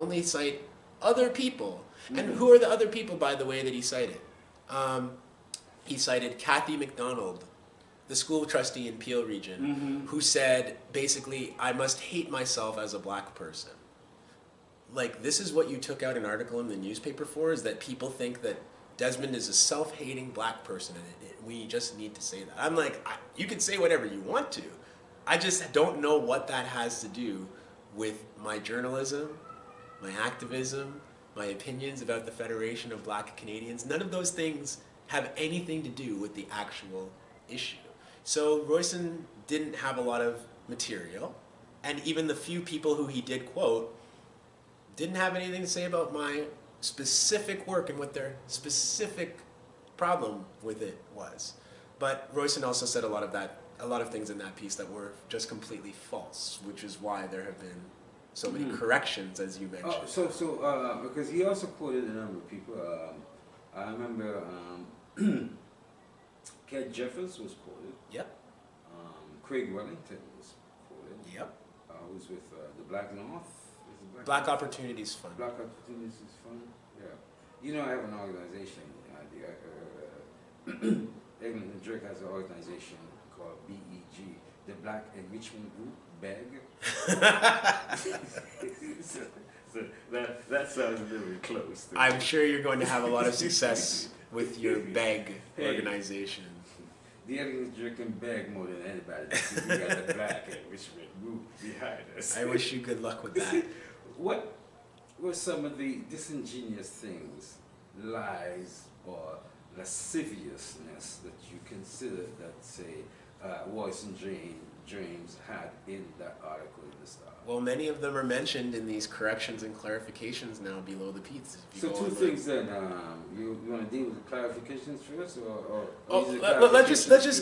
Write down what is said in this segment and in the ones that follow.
only cite other people. And who are the other people, by the way, that he cited? He cited Kathy McDonald, the school trustee in Peel Region, who said, basically, I must hate myself as a black person. Like, this is what you took out an article in the newspaper for, is that people think that Desmond is a self-hating black person, and we just need to say that. I'm like, you can say whatever you want to. I just don't know what that has to do with my journalism, my activism, my opinions about the Federation of Black Canadians. None of those things have anything to do with the actual issue. So Royson didn't have a lot of material, and even the few people who he did quote didn't have anything to say about my specific work and what their specific problem with it was. But Royson also said a lot of things in that piece that were just completely false, which is why there have been so many corrections, as you mentioned. Because he also quoted a number of people. I remember Ted Jeffers was quoted. Yep. Craig Wellington was quoted. Yep. Who's with the Black North. Black Opportunities Fund. Black Opportunities Fund. Yeah. You know, I have an organization. Eglinton Jerk has an organization called BEG, the Black Enrichment Group, BEG. so that sounds a little bit close. I'm sure you're going to have a lot of success with your BEG organization. The Eglinton Jerk can beg more than anybody because we got the Black Enrichment Group behind us. I wish you good luck with that. What were some of the disingenuous things, lies, or lasciviousness that you consider that, say, Royson James had in that article in the Star? Well, many of them are mentioned in these corrections and clarifications now below the piece. So two things then. You want to deal with the clarifications first,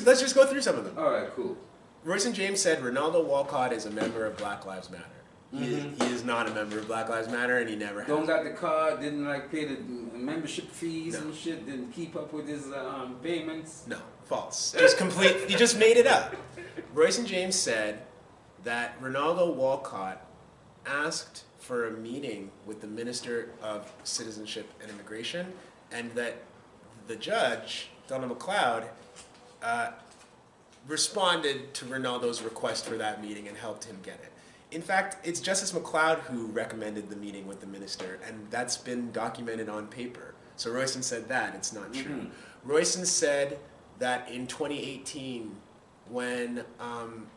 let's just go through some of them. All right, cool. Royson James said Ronaldo Walcott is a member of Black Lives Matter. He is not a member of Black Lives Matter, and he never has. Don't got the card, didn't like pay the membership fees and shit, didn't keep up with his payments. No, false. Just complete. He just made it up. Royson James said that Ronaldo Walcott asked for a meeting with the Minister of Citizenship and Immigration, and that the judge, Donald McLeod, responded to Ronaldo's request for that meeting and helped him get it. In fact, it's Justice McLeod who recommended the meeting with the minister, and that's been documented on paper. So Royson said that, it's not true. Royson said that in 2018, when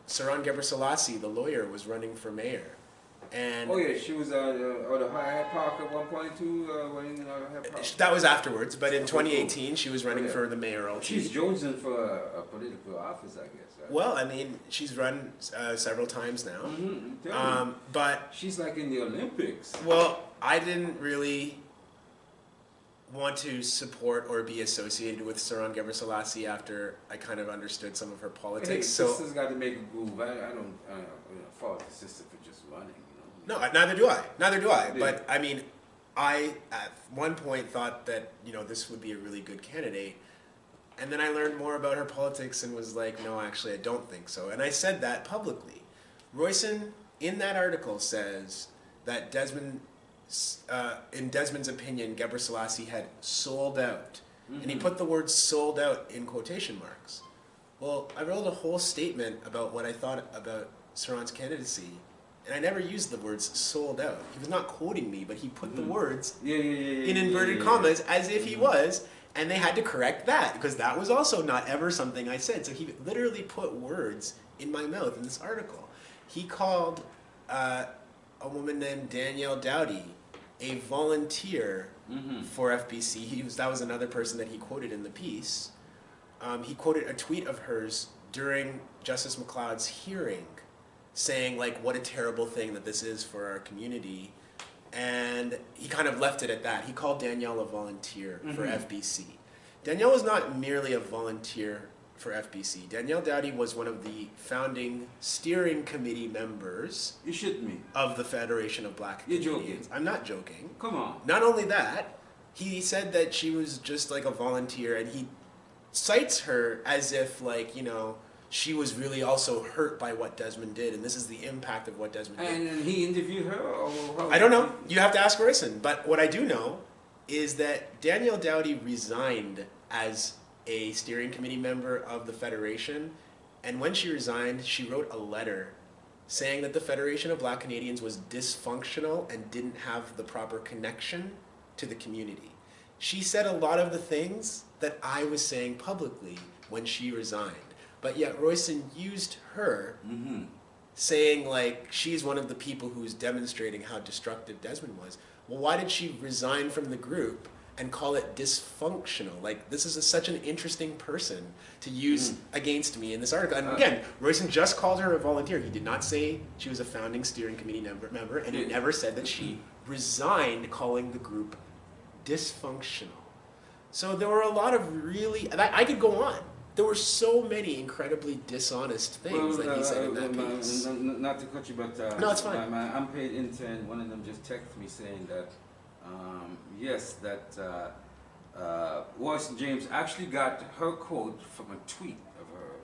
Saran Gebrselassie, the lawyer, was running for mayor, and she was at the High Park at one point too. That was afterwards, but in 2018 she was running for the mayoral. She's jonesing for a political office, I guess. Right? Well, I mean, she's run several times now. But she's like in the Olympics. Well, I didn't really want to support or be associated with Saran Gebrselassie after I kind of understood some of her politics. Hey, sister's got to make a move. I don't fault the sister for just running. No, neither do I. Yeah. But I mean, I at one point thought that this would be a really good candidate, and then I learned more about her politics and was like, no, actually, I don't think so. And I said that publicly. Royson, in that article, says that in Desmond's opinion, Gebrselassie had sold out, and he put the word "sold out" in quotation marks. Well, I wrote a whole statement about what I thought about Saran's candidacy. And I never used the words "sold out." He was not quoting me, but he put the words in inverted commas as if he was, and they had to correct that because that was also not ever something I said. So he literally put words in my mouth in this article. He called a woman named Danielle Dowdy a volunteer for FBC. That was another person that he quoted in the piece. He quoted a tweet of hers during Justice McLeod's hearing, saying like what a terrible thing that this is for our community, and he kind of left it at that. He called Danielle a volunteer for FBC. Danielle was not merely a volunteer for FBC. Danielle Dowdy was one of the founding steering committee members of the Federation of Black Canadians. You're joking. I'm not joking. Come on. Not only that, he said that she was just like a volunteer, and he cites her as if like, she was really also hurt by what Desmond did, and this is the impact of what Desmond did. And he interviewed her, or how? I don't know. You have to ask Royson. But what I do know is that Danielle Doughty resigned as a steering committee member of the Federation, and when she resigned, she wrote a letter saying that the Federation of Black Canadians was dysfunctional and didn't have the proper connection to the community. She said a lot of the things that I was saying publicly when she resigned. But yet Royson used her, saying like she's one of the people who's demonstrating how destructive Desmond was. Well, why did she resign from the group and call it dysfunctional? Like, this is such an interesting person to use against me in this article. And again, Royson just called her a volunteer. He did not say she was a founding steering committee member, and he never said that she resigned, calling the group dysfunctional. So there were a lot of really, I could go on. There were so many incredibly dishonest things that he said in that piece. Not to cut you, but no, it's fine. My unpaid intern, one of them just texted me saying that yes, that Royson James actually got her quote from a tweet of her.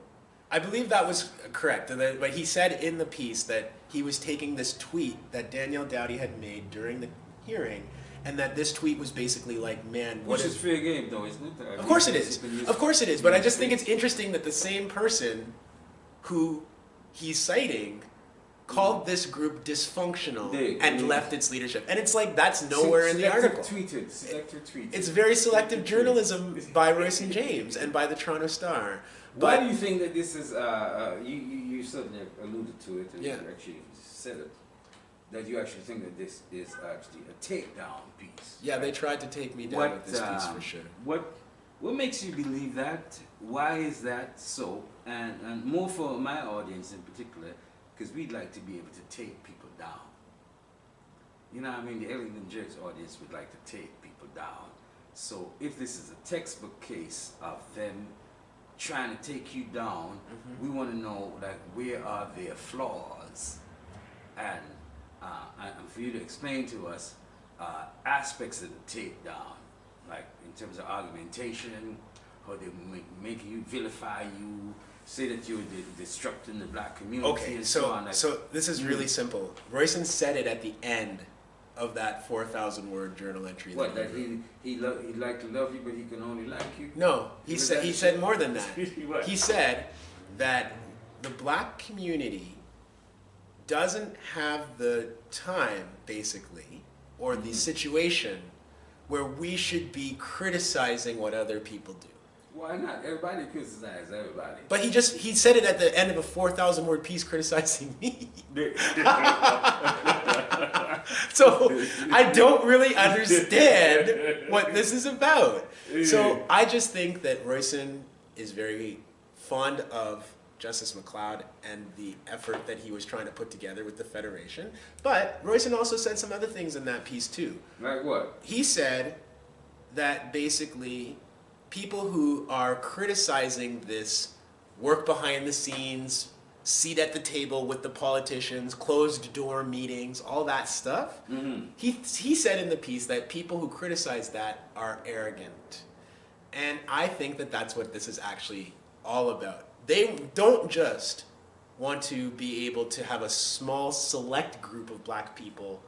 I believe that was correct, but he said in the piece that he was taking this tweet that Danielle Doughty had made during the hearing, and that this tweet was basically like, man, what Which is fair game, though, isn't it? Of course it is. Of course it is. But I just think it's interesting that the same person who he's citing called this group dysfunctional and left its leadership. And it's like, that's nowhere in the article. Selective tweeted. It's very selective journalism by Royson James and by the Toronto Star. Why do you think that this is, you certainly alluded to it, and you actually said it, that you actually think that this is actually a takedown piece? Yeah, they tried to take me down with this piece for sure. What makes you believe that? Why is that so? And more for my audience in particular, because we'd like to be able to take people down. You know what I mean? The Eglinton Jerk's audience would like to take people down. So if this is a textbook case of them trying to take you down, we want to know, like, where are their flaws? And for you to explain to us aspects of the takedown, like in terms of argumentation, how they make you vilify you, say that you're disrupting the black community. Okay, and so on. so this is really simple. Royson said it at the end of that 4,000 word journal entry. What, that he'd like to love you, but he can only like you? No, he said more than that. He said that the black community doesn't have the time, basically, or the situation where we should be criticizing what other people do. Why not? Everybody criticizes everybody. But he said it at the end of a 4,000 word piece criticizing me. So I don't really understand what this is about. So I just think that Royson is very fond of Justice McLeod and the effort that he was trying to put together with the Federation. But Royson also said some other things in that piece too. Like what? He said that basically people who are criticizing this work behind the scenes, seat at the table with the politicians, closed door meetings, all that stuff, he said in the piece that people who criticize that are arrogant. And I think that that's what this is actually all about. They don't just want to be able to have a small select group of black people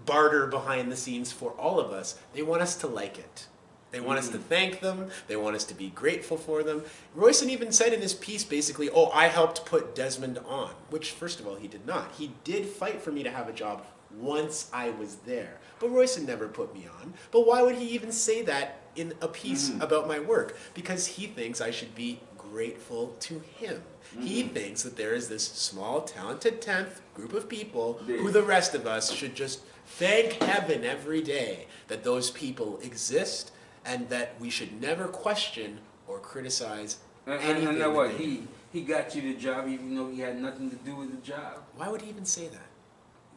barter behind the scenes for all of us. They want us to like it. They want us to thank them. They want us to be grateful for them. Royson even said in his piece basically, oh, I helped put Desmond on, which first of all, he did not. He did fight for me to have a job once I was there. But Royson never put me on. But why would he even say that in a piece about my work? Because he thinks I should be grateful to him. He thinks that there is this small, talented 10th group of people who the rest of us should just thank heaven every day that those people exist, and that we should never question or criticize anything. And now what? He got you the job even though he had nothing to do with the job? Why would he even say that?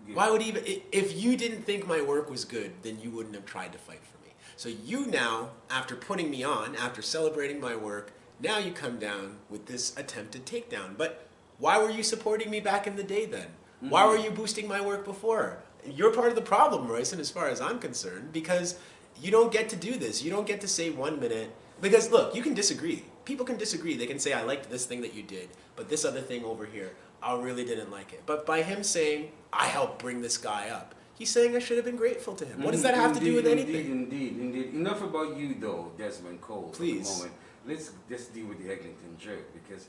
Yeah. Why would he even... If you didn't think my work was good, then you wouldn't have tried to fight for me. So you now, after putting me on, after celebrating my work, now you come down with this attempted takedown. But why were you supporting me back in the day then? Why were you boosting my work before? You're part of the problem, Royson, as far as I'm concerned, because you don't get to do this. You don't get to say 1 minute, because look, you can disagree. people can disagree. They can say, I liked this thing that you did, but this other thing over here, I really didn't like it. But by him saying, I helped bring this guy up, he's saying I should have been grateful to him. What does that have to do with anything? Indeed. Enough about you though, Desmond Cole. Please. For the moment. Let's deal with the Eglinton Jerk, because